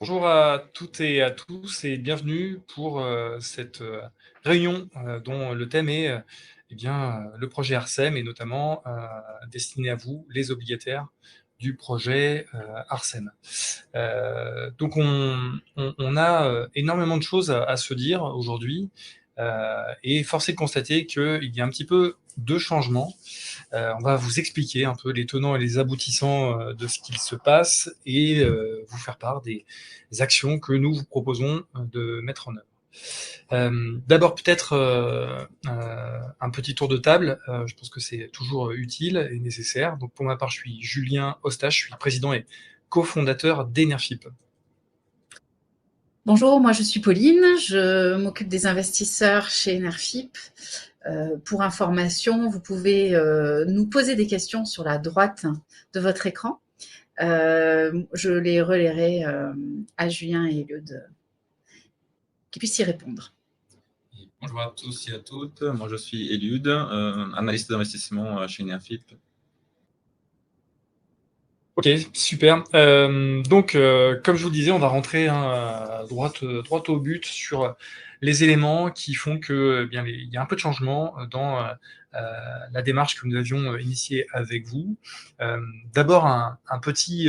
Bonjour à toutes et à tous et bienvenue pour cette réunion dont le thème est le projet ARSEM et notamment destiné à vous, les obligataires du projet ARSEM. Donc on a énormément de choses à se dire aujourd'hui et force est de constater qu'il y a un petit peu de changements. On va vous expliquer un peu les tenants et les aboutissants de ce qu'il se passe et vous faire part des actions que nous vous proposons de mettre en œuvre. D'abord peut-être un petit tour de table. Je pense que c'est toujours utile et nécessaire. Donc pour ma part, je suis Julien Ostache, je suis président et cofondateur d'Enerfip. Bonjour, moi je suis Pauline, je m'occupe des investisseurs chez Enerfip. Pour information, vous pouvez nous poser des questions sur la droite de votre écran. Je les relayerai à Julien et Eliud qui puissent y répondre. Bonjour à tous et à toutes, moi je suis Eliud, analyste d'investissement chez Enerfip. Ok, super. Comme je vous le disais, on va rentrer droit au but sur les éléments qui font que il y a un peu de changement dans la démarche que nous avions initiée avec vous. D'abord, un petit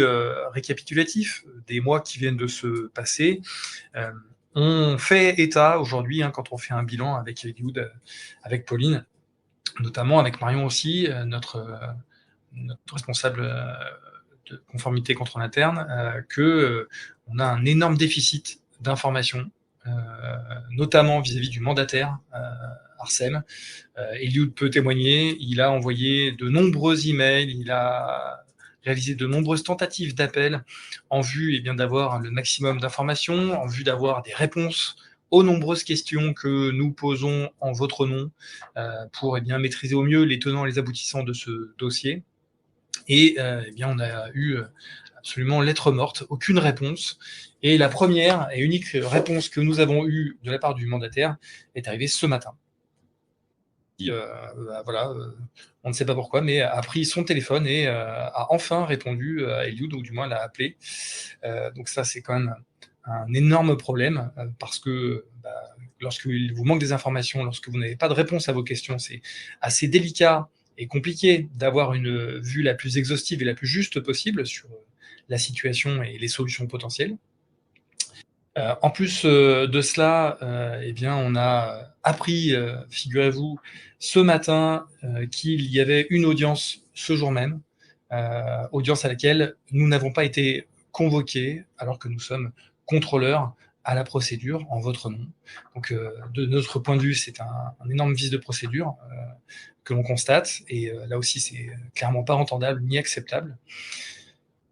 récapitulatif des mois qui viennent de se passer. On fait état aujourd'hui, quand on fait un bilan avec Eliud, avec Pauline, notamment avec Marion aussi, notre responsable de conformité contrôle interne, on a un énorme déficit d'informations, notamment vis-à-vis du mandataire ARSEM. Eliud peut témoigner, il a envoyé de nombreux emails, il a réalisé de nombreuses tentatives d'appel en vue d'avoir le maximum d'informations, en vue d'avoir des réponses aux nombreuses questions que nous posons en votre nom pour maîtriser au mieux les tenants et les aboutissants de ce dossier. Et on a eu absolument lettre morte, aucune réponse. Et la première et unique réponse que nous avons eue de la part du mandataire est arrivée ce matin. On ne sait pas pourquoi, mais a pris son téléphone et a enfin répondu à Eliud, ou du moins l'a appelé. Donc ça, c'est quand même un énorme problème, parce que lorsqu'il vous manque des informations, lorsque vous n'avez pas de réponse à vos questions, c'est assez délicat et compliqué d'avoir une vue la plus exhaustive et la plus juste possible sur la situation et les solutions potentielles. En plus de cela, on a appris, figurez-vous, ce matin, qu'il y avait une audience ce jour même, audience à laquelle nous n'avons pas été convoqués, alors que nous sommes contrôleurs à la procédure en votre nom. Donc, de notre point de vue, c'est un énorme vice de procédure que l'on constate, et là aussi, c'est clairement pas entendable ni acceptable.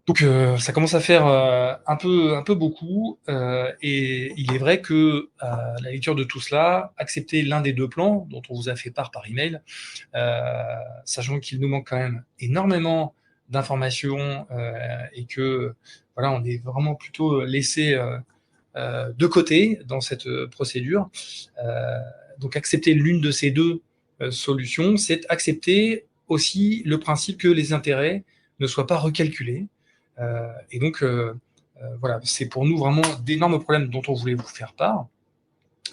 Donc ça commence à faire un peu beaucoup, et il est vrai que à la lecture de tout cela, accepter l'un des deux plans dont on vous a fait part par email, sachant qu'il nous manque quand même énormément d'informations et que voilà, on est vraiment plutôt laissé de côté dans cette procédure. Donc accepter l'une de ces deux solutions, c'est accepter aussi le principe que les intérêts ne soient pas recalculés. Voilà, c'est pour nous vraiment d'énormes problèmes dont on voulait vous faire part.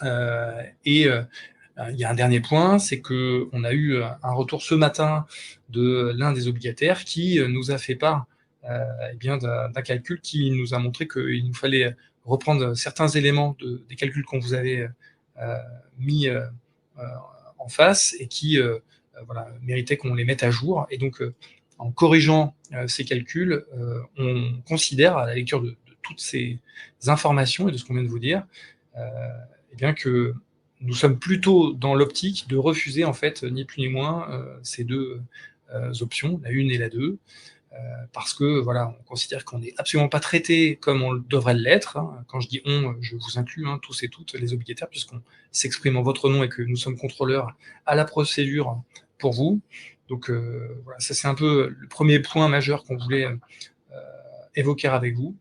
Il y a un dernier point, c'est qu'on a eu un retour ce matin de l'un des obligataires qui nous a fait part d'un calcul qui nous a montré qu'il nous fallait reprendre certains éléments des calculs qu'on vous avait mis en face et qui méritaient qu'on les mette à jour. Et donc, en corrigeant ces calculs, on considère, à la lecture de toutes ces informations et de ce qu'on vient de vous dire, que nous sommes plutôt dans l'optique de refuser, en fait, ni plus ni moins, ces deux options, la une et la deux, parce que voilà, on considère qu'on n'est absolument pas traité comme on devrait l'être. Quand je dis on, je vous inclus, tous et toutes les obligataires, puisqu'on s'exprime en votre nom et que nous sommes contrôleurs à la procédure pour vous. Donc voilà, ça c'est un peu le premier point majeur qu'on voulait évoquer avec vous.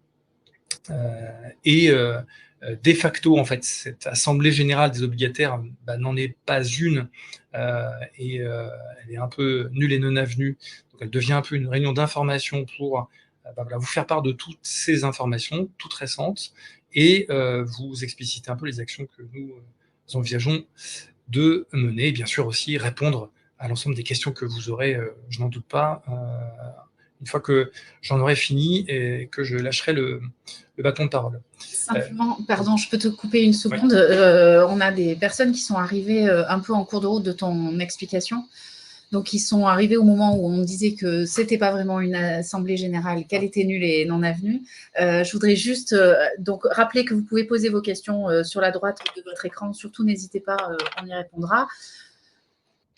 De facto, en fait, cette assemblée générale des obligataires n'en est pas une, elle est un peu nulle et non avenue. Donc elle devient un peu une réunion d'information pour voilà, vous faire part de toutes ces informations, toutes récentes, et vous expliciter un peu les actions que nous envisageons de mener, et bien sûr aussi répondre à l'ensemble des questions que vous aurez, je n'en doute pas, une fois que j'en aurai fini et que je lâcherai le bâton de parole. Simplement, pardon, je peux te couper une seconde. On a des personnes qui sont arrivées un peu en cours de route de ton explication. Donc, ils sont arrivés au moment où on disait que c'était pas vraiment une assemblée générale, qu'elle était nulle et non avenue. Je voudrais juste donc rappeler que vous pouvez poser vos questions sur la droite de votre écran. Surtout, n'hésitez pas, on y répondra.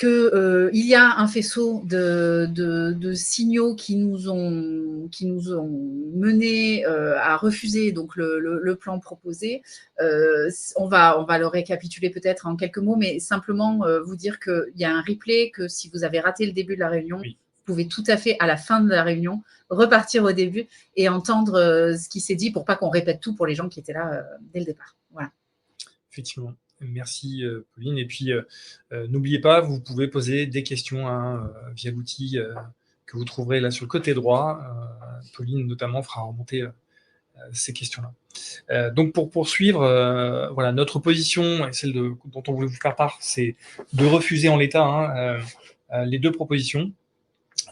Il y a un faisceau de signaux qui nous ont menés à refuser donc le plan proposé. On va le récapituler peut-être en quelques mots, mais simplement vous dire qu'il y a un replay, que si vous avez raté le début de la réunion, Oui. vous pouvez tout à fait, à la fin de la réunion, repartir au début et entendre ce qui s'est dit pour pas qu'on répète tout pour les gens qui étaient là dès le départ. Voilà. Effectivement. Merci Pauline. Et puis, n'oubliez pas, vous pouvez poser des questions via l'outil que vous trouverez là sur le côté droit. Pauline notamment fera remonter ces questions-là. Donc pour poursuivre, voilà, notre position et celle dont on voulait vous faire part, c'est de refuser en l'état les deux propositions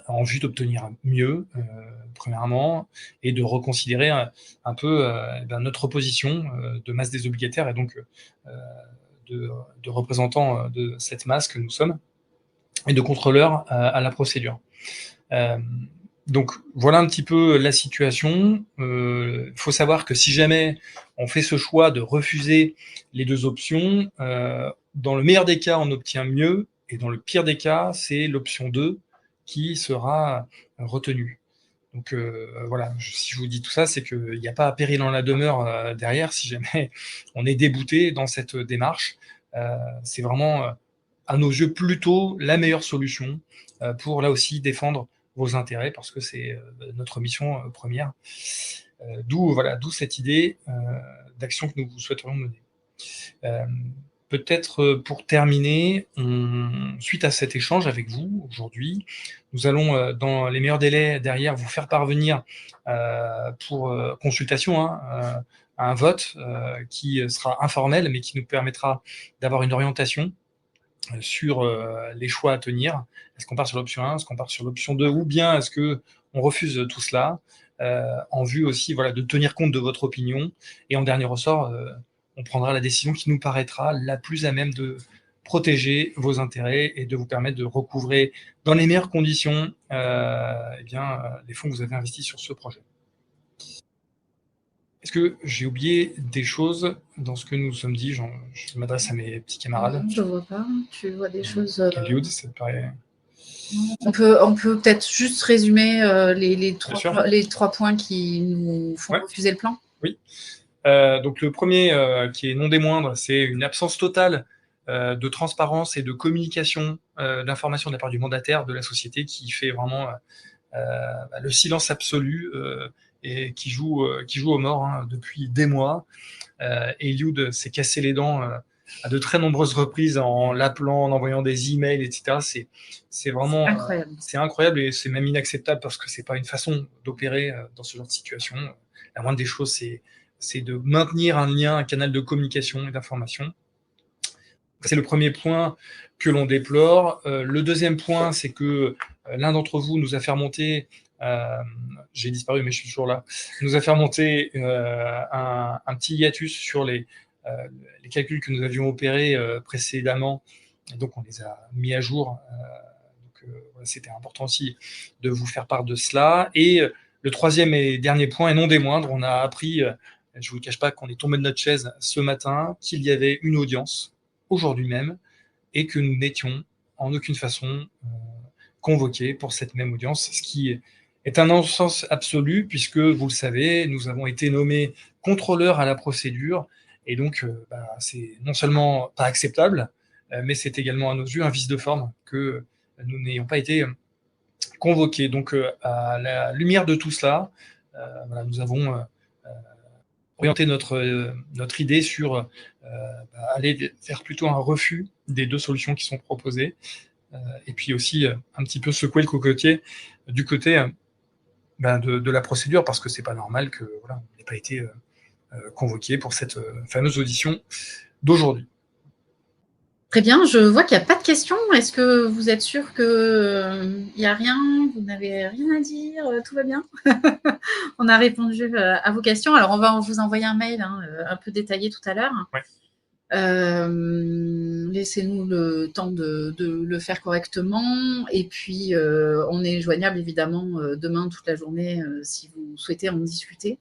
en vue d'obtenir mieux, premièrement, et de reconsidérer un peu notre position de masse des obligataires et donc de représentants de cette masse que nous sommes et de contrôleurs à la procédure. Donc voilà un petit peu la situation. Faut savoir que si jamais on fait ce choix de refuser les deux options, dans le meilleur des cas, on obtient mieux, et dans le pire des cas, c'est l'option 2 qui sera retenue. Donc voilà, si je vous dis tout ça, c'est qu'il n'y a pas à péril en la demeure derrière si jamais on est débouté dans cette démarche. C'est vraiment, à nos yeux, plutôt la meilleure solution pour là aussi défendre vos intérêts, parce que c'est notre mission première. D'où cette idée d'action que nous souhaiterions mener. Peut-être pour terminer, suite à cet échange avec vous aujourd'hui, nous allons, dans les meilleurs délais derrière, vous faire parvenir pour consultation un vote qui sera informel, mais qui nous permettra d'avoir une orientation sur les choix à tenir. Est-ce qu'on part sur l'option 1, est-ce qu'on part sur l'option 2, ou bien est-ce qu'on refuse tout cela en vue aussi de tenir compte de votre opinion. Et en dernier ressort, on prendra la décision qui nous paraîtra la plus à même de protéger vos intérêts et de vous permettre de recouvrer dans les meilleures conditions les fonds que vous avez investis sur ce projet. Est-ce que j'ai oublié des choses dans ce que nous nous sommes dit? Je m'adresse à mes petits camarades. Non, je ne vois pas. Tu vois des choses. Eliud, ça te paraît... On peut peut-être juste résumer les 3 points qui nous font refuser le plan. Oui. Donc le premier, qui est non des moindres, c'est une absence totale de transparence et de communication d'informations de la part du mandataire de la société, qui fait vraiment le silence absolu et qui joue aux morts depuis des mois. Eliud s'est cassé les dents à de très nombreuses reprises en l'appelant, en envoyant des emails, etc. C'est vraiment incroyable. C'est incroyable, et c'est même inacceptable, parce que c'est pas une façon d'opérer dans ce genre de situation. La moindre des choses, c'est de maintenir un lien, un canal de communication et d'information. C'est le premier point que l'on déplore. Le deuxième point, c'est que l'un d'entre vous nous a fait remonter, j'ai disparu mais je suis toujours là, nous a fait remonter un petit hiatus sur les calculs que nous avions opérés précédemment. Et donc on les a mis à jour. C'était important aussi de vous faire part de cela. Et le troisième et dernier point, et non des moindres, on a appris, je ne vous le cache pas, qu'on est tombé de notre chaise ce matin, qu'il y avait une audience aujourd'hui même, et que nous n'étions en aucune façon convoqués pour cette même audience, ce qui est un non-sens absolu, puisque, vous le savez, nous avons été nommés contrôleurs à la procédure, et donc c'est non seulement pas acceptable, mais c'est également à nos yeux un vice de forme que nous n'ayons pas été convoqués. Donc à la lumière de tout cela, nous avons orienter notre idée sur aller vers plutôt un refus des deux solutions qui sont proposées, et puis aussi un petit peu secouer le cocotier du côté de la procédure, parce que c'est pas normal que voilà, on n'ait pas été convoqué pour cette fameuse audition d'aujourd'hui. Très bien, je vois qu'il n'y a pas de questions. Est-ce que vous êtes sûr qu'il n'y a rien? Vous n'avez rien à dire? Tout va bien? On a répondu à vos questions. Alors, on va vous envoyer un mail un peu détaillé tout à l'heure. Ouais. Laissez-nous le temps de le faire correctement. Et puis, on est joignable évidemment demain toute la journée si vous souhaitez en discuter.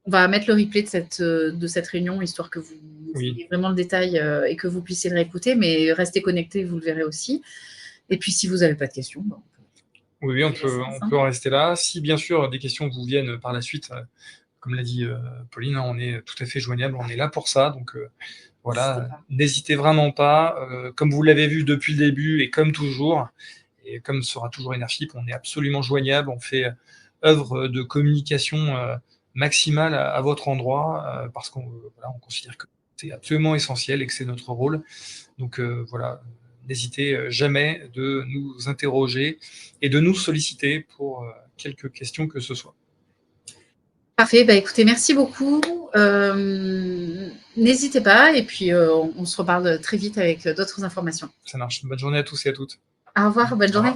On va mettre le replay de cette réunion, histoire que vous ayez vraiment le détail et que vous puissiez le réécouter, mais restez connectés, vous le verrez aussi. Et puis, si vous n'avez pas de questions, oui, on peut en rester là. Si, bien sûr, des questions vous viennent par la suite, comme l'a dit Pauline, on est tout à fait joignable, on est là pour ça. Donc, voilà, n'hésitez vraiment pas. Comme vous l'avez vu depuis le début et comme toujours, et comme sera toujours Enerfip, on est absolument joignable. On fait œuvre de communication maximale à votre endroit, parce qu'on voilà, on considère que c'est absolument essentiel et que c'est notre rôle. Donc voilà, n'hésitez jamais de nous interroger et de nous solliciter pour quelque question que ce soit. Parfait, écoutez, merci beaucoup. N'hésitez pas, et puis on se reparle très vite avec d'autres informations. Ça marche. Bonne journée à tous et à toutes. Au revoir, bonne journée.